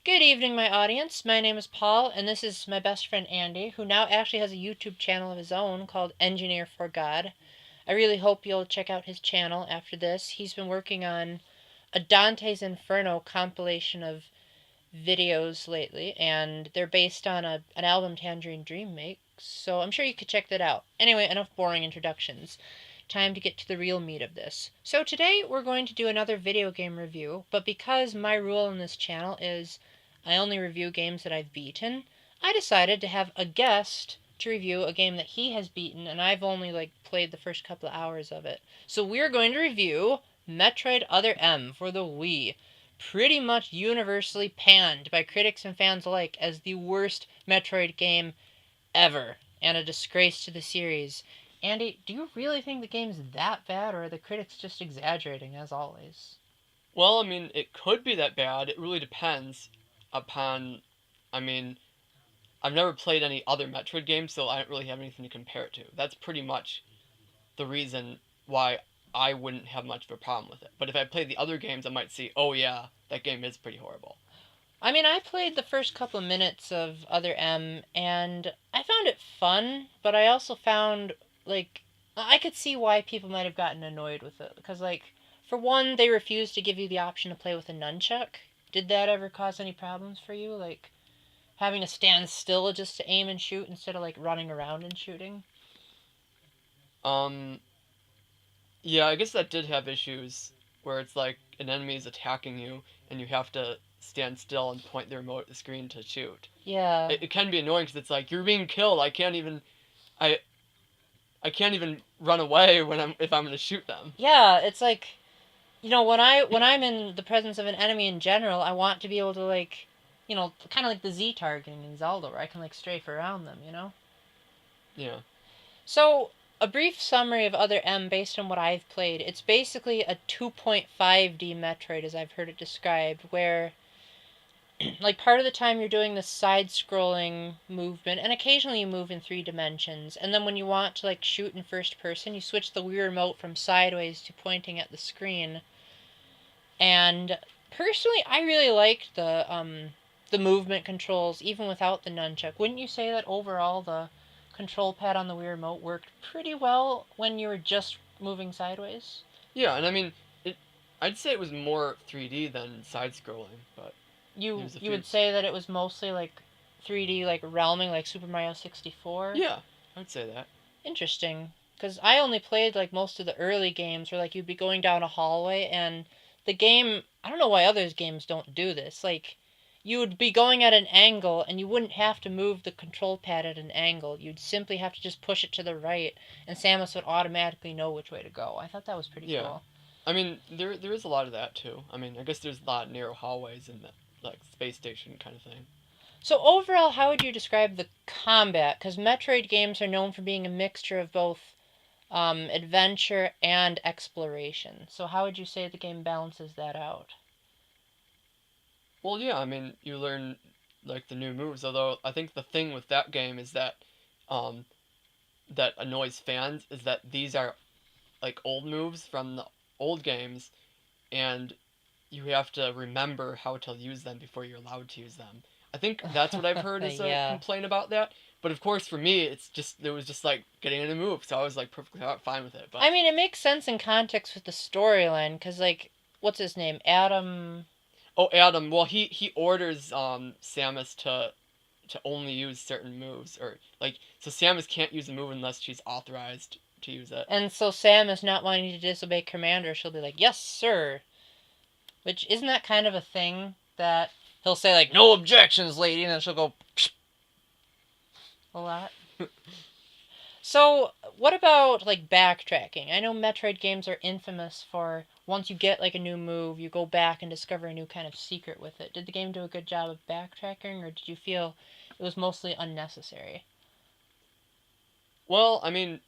Good evening, my audience. My name is Paul, and this is my best friend Andy, who now actually has a YouTube channel of his own called engineer4God. I really hope you'll check out his channel after this. He's been working on a Dante's Inferno compilation of videos lately, and they're based on an album Tangerine Dream makes, so I'm sure you could check that out. Anyway, enough boring introductions. Time to get to the real meat of this. So today we're going to do another video game review, but because my rule on this channel is I only review games that I've beaten, I decided to have a guest to review a game that he has beaten, and I've only played the first couple of hours of it. So we're going to review Metroid Other M for the Wii, pretty much universally panned by critics and fans alike as the worst Metroid game ever, and a disgrace to the series. Andy, do you really think the game's that bad, or are the critics just exaggerating, as always? Well, I mean, it could be that bad. It really depends upon. I mean, I've never played any other Metroid games, so I don't really have anything to compare it to. That's pretty much the reason why I wouldn't have much of a problem with it. But if I played the other games, I might see, oh yeah, that game is pretty horrible. I mean, I played the first couple of minutes of Other M, and I found it fun, but I also found, I could see why people might have gotten annoyed with it. Because, for one, they refused to give you the option to play with a nunchuck. Did that ever cause any problems for you? Like, having to stand still just to aim and shoot instead of, running around and shooting? Um, yeah, I guess that did have issues where it's like an enemy is attacking you and you have to stand still and point the remote at the screen to shoot. Yeah. It can be annoying because it's like you're being killed. I I can't even run away when I'm gonna shoot them. Yeah, it's like, when I'm in the presence of an enemy in general, I want to be able to kind of like the Z targeting in Zelda, where I can strafe around them. Yeah. So a brief summary of Other M based on what I've played. It's basically a 2.5D Metroid, as I've heard it described, where part of the time you're doing this side-scrolling movement, and occasionally you move in 3 dimensions, and then when you want to shoot in first person, you switch the Wii remote from sideways to pointing at the screen. And personally, I really liked the movement controls even without the nunchuck. Wouldn't you say that overall the control pad on the Wii remote worked pretty well when you were just moving sideways? Yeah, and I mean, it. I'd say it was more 3D than side-scrolling, but You there's a you few. would say that it was mostly 3D realming like Super Mario 64? Yeah, I'd say that. Interesting. Because I only played most of the early games where you'd be going down a hallway and the game, I don't know why others games don't do this. You would be going at an angle and you wouldn't have to move the control pad at an angle. You'd simply have to just push it to the right and Samus would automatically know which way to go. I thought that was pretty Yeah, cool. I mean, there is a lot of that too. I mean, I guess there's a lot of narrow hallways in the like space station kind of thing. So overall, how would you describe the combat? Because Metroid games are known for being a mixture of both adventure and exploration. So how would you say the game balances that out? Well, yeah, I mean, you learn like the new moves. Although I think the thing with that game is that, um, that annoys fans is that these are like old moves from the old games, and you have to remember how to use them before you're allowed to use them. I think that's what I've heard as a Yeah. complaint about that. But of course, for me, it was just like getting a new move, so I was like perfectly fine with it. But I mean, it makes sense in context with the storyline, because, what's his name? Adam. oh, Adam, well, he orders Samus to only use certain moves, or like so Samus can't use a move unless she's authorized to use it. And so Sam is not wanting to disobey Commander. She'll be like, yes, sir. Which, isn't that kind of a thing that he'll say, no objections, lady, and then she'll go, psh, a lot? So, what about backtracking? I know Metroid games are infamous for once you get a new move, you go back and discover a new kind of secret with it. Did the game do a good job of backtracking, or did you feel it was mostly unnecessary? Well, I mean,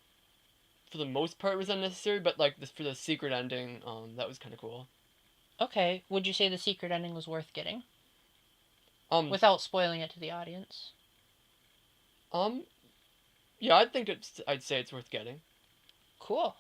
for the most part, it was unnecessary, but like this for the secret ending, that was kind of cool. Okay, would you say the secret ending was worth getting Um, without spoiling it to the audience? yeah, I'd say it's worth getting. Cool.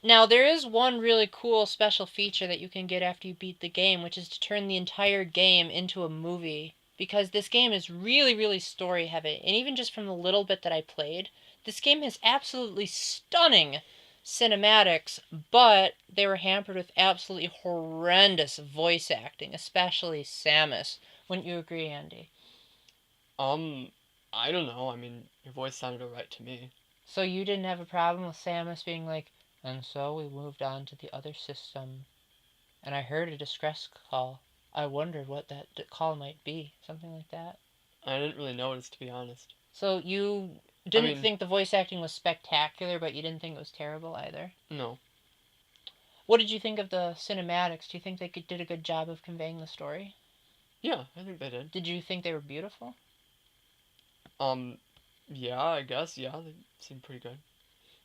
Now, there is one really cool special feature that you can get after you beat the game, which is to turn the entire game into a movie. Because this game is really, really story heavy. And even just from the little bit that I played, this game has absolutely stunning cinematics, but they were hampered with absolutely horrendous voice acting, especially Samus. Wouldn't you agree, Andy? Um, I don't know. I mean, your voice sounded alright to me. So you didn't have a problem with Samus being like, and so we moved on to the other system, and I heard a distress call. I wondered what that call might be. Something like that. I didn't really notice, to be honest. So you I didn't mean, think the voice acting was spectacular, but you didn't think it was terrible either. no. What did you think of the cinematics? Do you think they did a good job of conveying the story? Yeah, I think they did. Did you think they were beautiful? Um, yeah, I guess. Yeah, they seemed pretty good.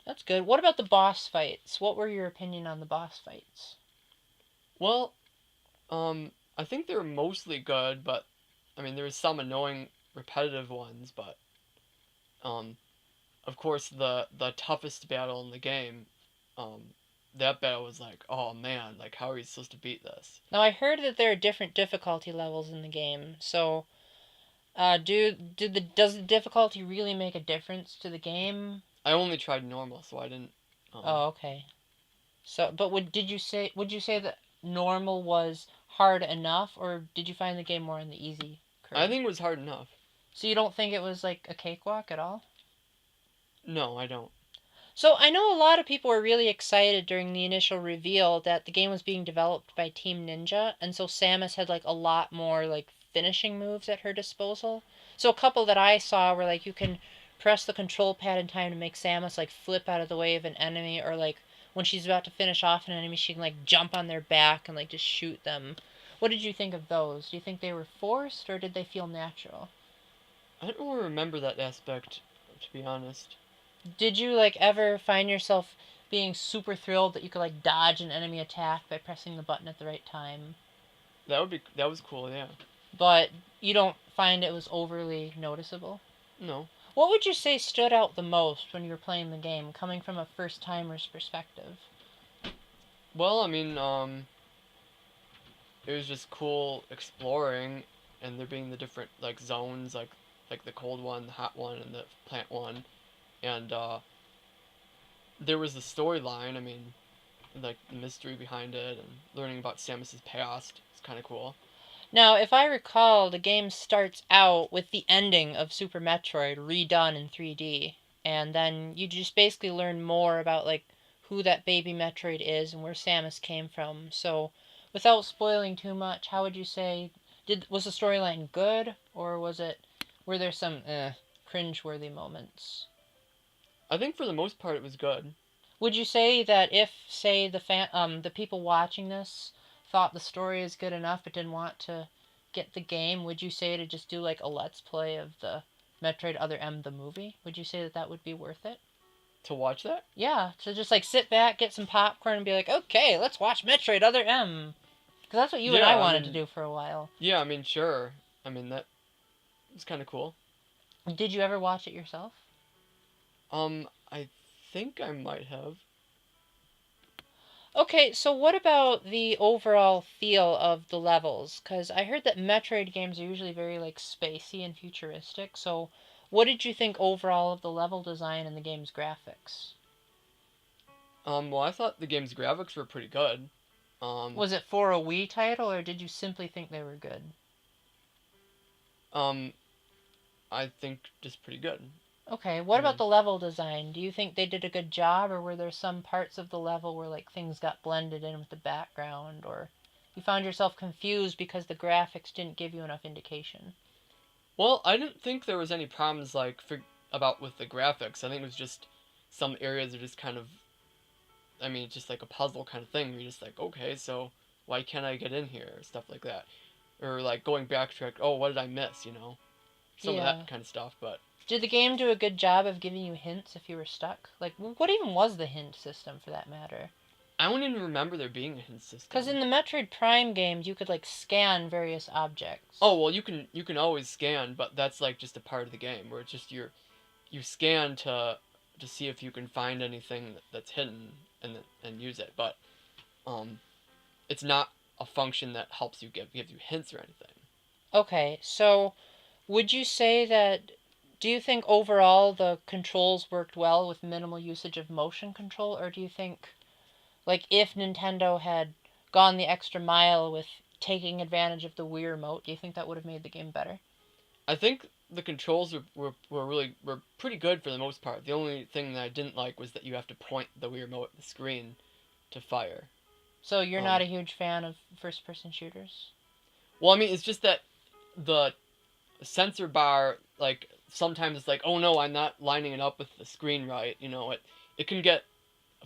That's good. What about the boss fights? What were your opinion on the boss fights? Well, I think they were mostly good, but I mean, there was some annoying, repetitive ones. But um, of course, the toughest battle in the game, um, that battle was like, oh man, like how are you supposed to beat this? Now I heard that there are different difficulty levels in the game. So, does the difficulty really make a difference to the game? I only tried normal, so I didn't. Oh, okay. So, but would you say that normal was hard enough, or did you find the game more on the easy I curve? think it was hard enough. So you don't think it was like a cakewalk at all? No, I don't. So I know a lot of people were really excited during the initial reveal that the game was being developed by Team Ninja, and so Samus had like a lot more like finishing moves at her disposal. So a couple that I saw were like you can press the control pad in time to make Samus like flip out of the way of an enemy, or like when she's about to finish off an enemy, she can like jump on their back and like just shoot them. What did you think of those? Do you think they were forced or did they feel natural? I don't really remember that aspect, to be honest. Did you like ever find yourself being super thrilled that you could like dodge an enemy attack by pressing the button at the right time, That was cool. Yeah. but you don't find it was overly noticeable? No. What would you say stood out the most when you were playing the game, coming from a first timer's perspective? Well, I mean, it was just cool exploring, and there being the different like zones, like the cold one, the hot one, and the plant one, and there was the storyline. I mean, like the mystery behind it, and learning about Samus's past. It's kind of cool. Now, if I recall, the game starts out with the ending of Super Metroid redone in 3D, and then you just basically learn more about like who that baby Metroid is and where Samus came from. So, without spoiling too much, how would you say did was the storyline good or were there some cringe-worthy moments? I think for the most part it was good. Would you say that if, say, the people watching this thought the story is good enough but didn't want to get the game, would you say to just do like a let's play of the Metroid Other M the movie? Would you say that that would be worth it? To watch that? Yeah, to just like sit back, get some popcorn, and be like, okay, let's watch Metroid Other M. Because that's what you and I Yeah, I wanted to mean, do for a while. yeah, I mean, sure. I mean that was kind of cool. Did you ever watch it yourself? I think I might have. Okay, so what about the overall feel of the levels? Because I heard that Metroid games are usually very like spacey and futuristic. So, what did you think overall of the level design and the game's graphics? Well, I thought the game's graphics were pretty good. Um, Was it for a Wii title, or did you simply think they were good? um, I think just pretty good. Okay, what I about mean, the level design? Do you think they did a good job, or were there some parts of the level where like things got blended in with the background, or you found yourself confused because the graphics didn't give you enough indication? well, I didn't think there was any problems like about with the graphics. I think it was just some areas are just kind of, I mean, it's just like a puzzle kind of thing. You're just like, okay, so why can't I get in here? Or stuff like that, or like going backtrack. Oh, what did I miss? Some of Yeah. that kind of stuff. But Did the game do a good job of giving you hints if you were stuck? Like, what even was the hint system for that matter? I don't even remember there being a hint Because in system. the Metroid Prime games, you could, like, scan various Oh objects. well, you can always scan, but that's like just a part of the game where it's just you scan to see if you can find anything that's hidden, and use it, but um, it's not a function that helps you gives you hints or anything. Okay, so would you say that, do you think overall the controls worked well with minimal usage of motion control, or do you think, like, if Nintendo had gone the extra mile with taking advantage of the Wii remote, do you think that would have made the game better? I think the controls were pretty good for the most part. The only thing that I didn't like was that you have to point the Wii remote at the screen to fire. So you're not Um, a huge fan of first-person shooters? well, I mean, it's just that the sensor bar, like, sometimes it's like, oh no, I'm not lining it up with the screen right. It can get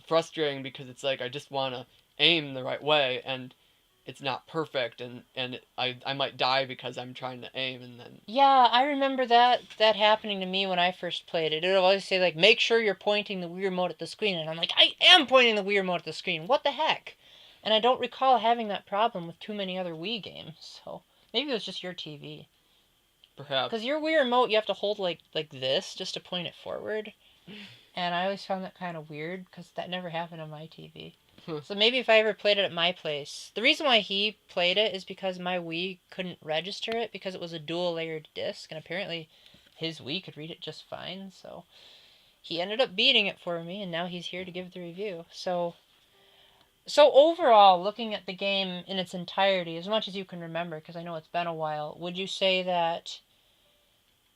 frustrating because it's like I just want to aim the right way, and it's not perfect, and I might die because I'm trying to aim, and then Yeah, I remember that happening to me when I first played it. It would always say like, make sure you're pointing the Wii remote at the screen, and I'm like, I am pointing the Wii remote at the screen. What the heck? And I don't recall having that problem with too many other Wii games. So maybe it was just your TV. Because perhaps. your Wii remote, you have to hold like this just to point it forward, and I always found that kind of weird because that never happened on my TV. So maybe if I ever played it at my place. The reason why he played it is because my Wii couldn't register it because it was a dual layered disc, and apparently his Wii could read it just fine. So he ended up beating it for me, and now he's here to give the review. So overall, looking at the game in its entirety, as much as you can remember, because I know it's been a while, would you say that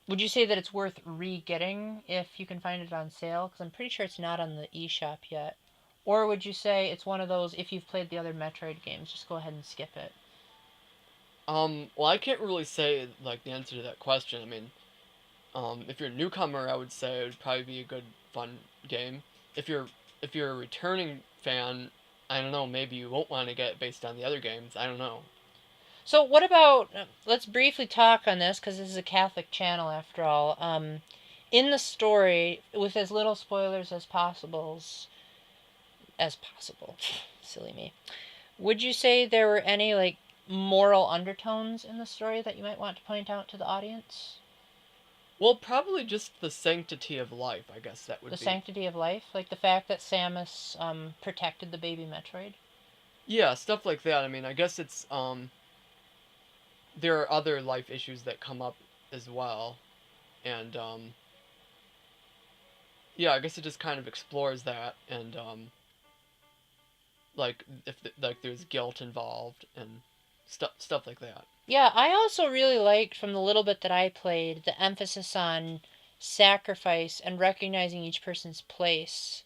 it's worth re-getting if you can find it on sale? Because I'm pretty sure it's not on the eShop yet. Or would you say it's one of those, if you've played the other Metroid games, just go ahead and skip it? Well, I can't really say like the answer to that question. I mean, if you're a newcomer, I would say it would probably be a good, fun game. If you're if you're a returning fan, I don't know. Maybe you won't want to get it based on the other games. I don't know. So what about, let's briefly talk on this, because this is a Catholic channel after all. In the story, with as little spoilers as possible, silly me, would you say there were any, like, moral undertones in the story that you might want to point out to the audience? Well, probably just the sanctity of life. I guess that The would be. sanctity of life, like the fact that Samus protected the baby Metroid. Yeah, stuff like that. I mean, I guess it's there are other life issues that come up as well, and yeah, I guess it just kind of explores that, and like if like there's guilt involved and stuff like that. Yeah, I also really liked from the little bit that I played the emphasis on sacrifice and recognizing each person's place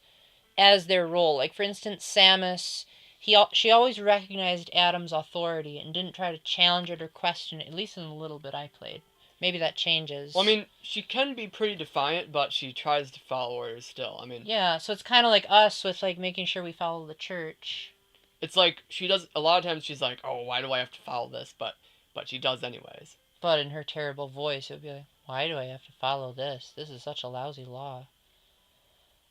as their role. Like for instance, Samus, she always recognized Adam's authority and didn't try to challenge it or question it. At least in the little bit I played. Maybe that Well, I changes. mean, she can be pretty defiant, but she tries to follow orders still. I mean, Yeah, so it's kind of like us with like making sure we follow the church. it's like she does a lot of times. She's like, "Oh, why do I have to follow this?" But she does anyways. But in her terrible voice, it would be like, "Why do I have to follow this? This is such a lousy law."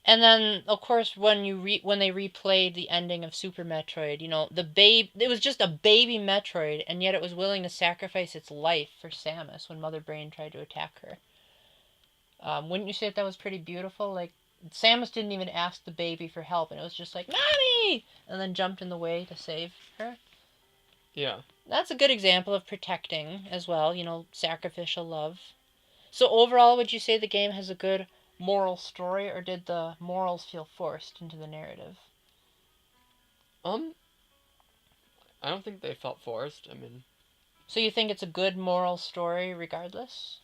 And then, of course, when they replayed the ending of Super Metroid, it was just a baby Metroid, and yet it was willing to sacrifice its life for Samus when Mother Brain tried to attack her. Wouldn't you say that was pretty beautiful? Like, Samus didn't even ask the baby for help, and it was just like, "Mommy!" and then jumped in the way to save her. Yeah. That's a good example of protecting as well, sacrificial love. So overall, would you say the game has a good moral story, or did the morals feel forced into the narrative? Um, I don't think they felt forced. I mean, So you think it's a good moral story regardless?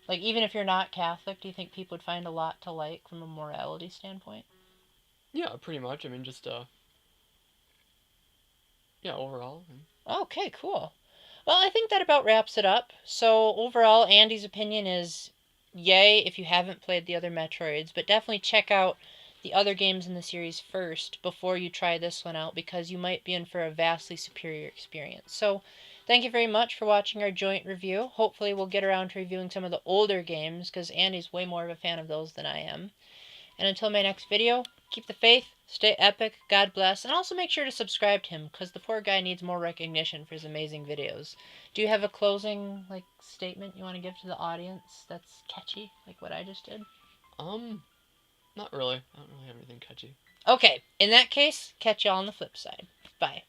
Like, even if you're not Catholic, do you think people would find a lot to like from a morality standpoint? yeah, pretty much. I mean, just yeah, overall. Okay, cool. Well, I think that about wraps it up. So overall, Andy's opinion is yay if you haven't played the other Metroids, but definitely check out the other games in the series first before you try this one out because you might be in for a vastly superior experience. So thank you very much for watching our joint review. Hopefully we'll get around to reviewing some of the older games because Andy's way more of a fan of those than I am. And until my next video, keep the faith, stay epic, God bless, and also make sure to subscribe to him, because the poor guy needs more recognition for his amazing videos. Do you have a closing, like, statement you want to give to the audience that's catchy, like what I just did? Um, not really. I don't really have anything catchy. Okay, in that case, catch y'all on the flip side. Bye.